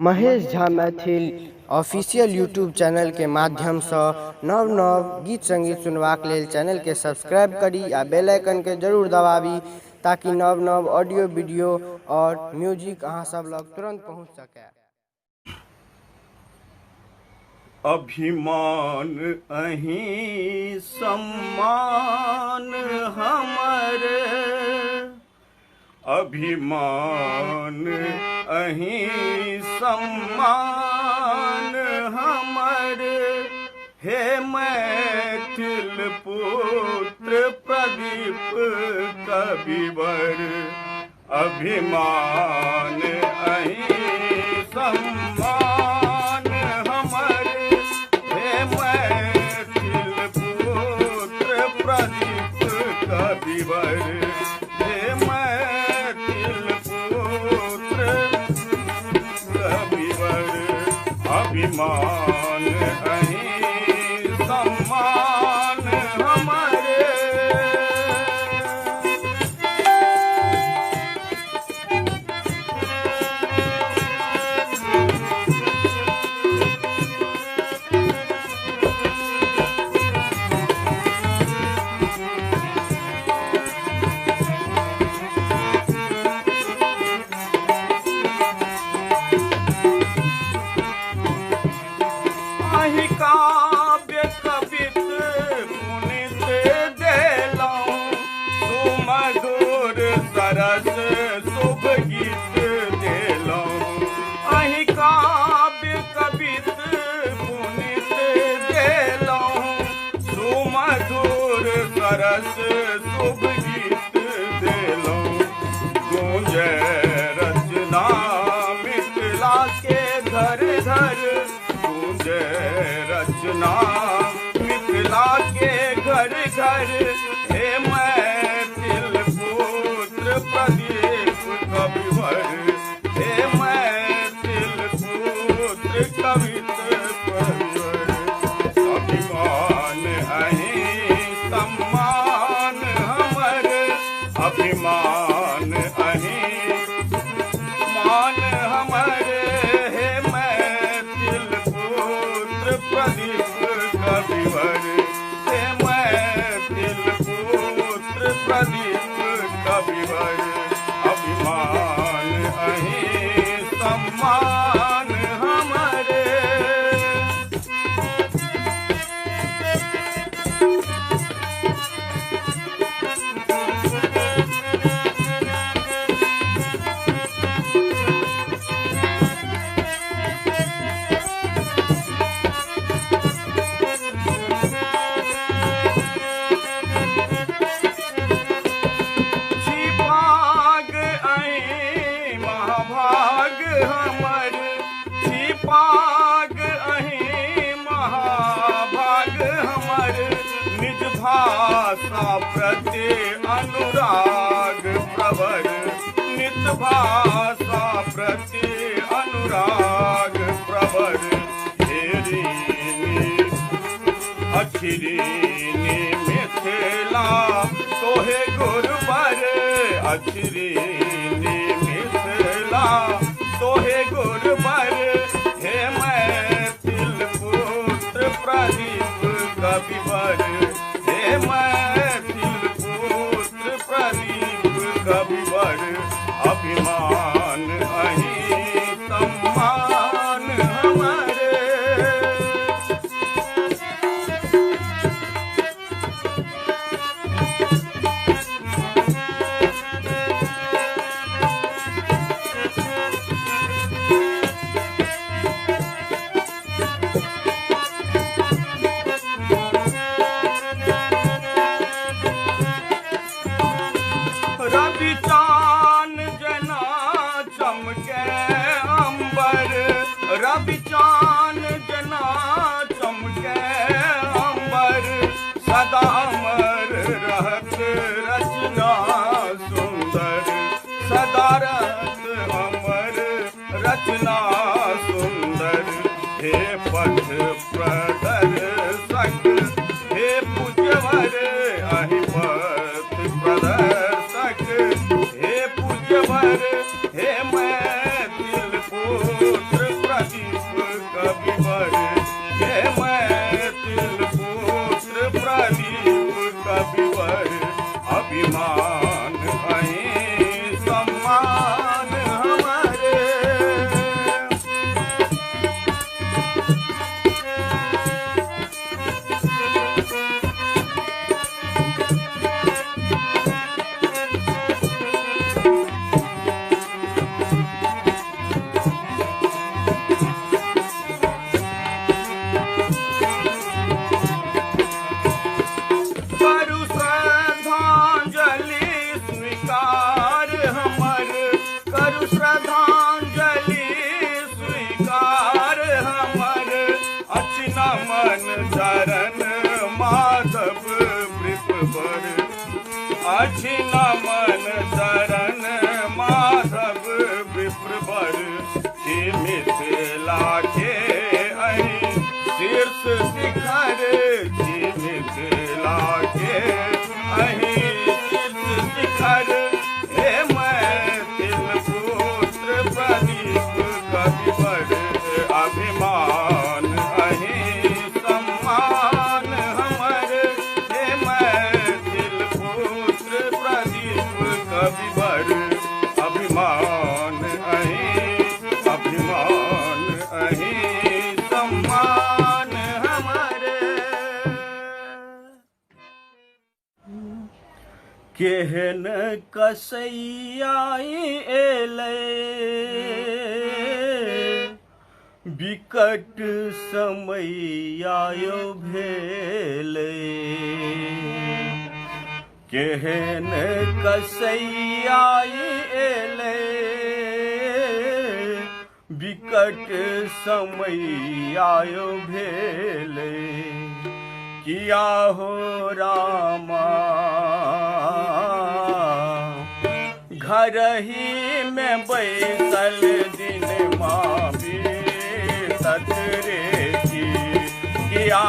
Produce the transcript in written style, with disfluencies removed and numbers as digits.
Mahesh Jha Maithil official YouTube channel के माध्यम से नव नव गीत संगीत सुनवाक लेल चैनल के सब्सक्राइब करी आ बेल आइकन के जरूर दबावी ताकि नव नव ऑडियो वीडियो और म्यूजिक अहाँ सब लग तुरंत पहुंच सके। अभिमान अहीं सम्मान हमरे, अभिमान अहीं सम्मान हमरे, हे मैथिल पुत्र प्रदीप कविवर, अभिमान अहीं सम्मान हमरे, हे मैथिल पुत्र प्रदीप कविवर, हे मैथिल पुत्र कविवर, अभिमान अहीं सम्मान हमरे। अहि काव्य कवित पुनित देलौं, सुमधुर सरस शुभ गीत देलौं। अहि काव्य कवित पुनित देलौं, सुमधुर सरस शुभ गीत देलौं। गूंजै रचना मिथिला के घर घर, रचना मिथिला के घर घर, हे मैथिल पुत्र प्रदीप कविवर, हे मैथिल पुत्र कविवर, अभिमान अहीं सम्मान हमरे, अभिमान अहीं मान हमरे, हे मैथिल पुत्र प्रदीप कविवर, हे मैथिल पुत्र प्रदीप कविवर, अभिमान अहीं सम्मान हमरे। पाग अहीं महाभाग हमर, निज भाषा प्रति अनुराग प्रवर, निज भाषा प्रति अनुराग प्रवर, हेरीनी अछिरीनी मिथिला तोहे गुरुवर, अछिरीनी मिथिला तोहे गुरुवर, हे मैथिल पुत्र प्रदीप कविवर, हे मैथिल पुत्र प्रदीप कविवर, अभिमान अहीं सम्मान हमरे। रवि चान जना चमके अंबर, रवि चान जना चमके अंबर, सदा अमर रहत रचना सुंदर, सदा रहत अमर रचना सुंदर, हे पथ प्रदर्शक, हे पूज्यवर अहि पथ प्रदर्शक, हे पूज्यवर, हे मैथिल पुत्र कवि वर अभिमान अहि सम्मान हमर हे मैथिल पुत्र प्रदीप कवि वर अभिमान अहि सम्मान हमर केहन कसैया एलै विकट समैया यौ भेलै केहन कसैया एलै विकट समैया यौ भेलै किया हो रामा घर ही में बैसल दिन माँ बीतत रे की किया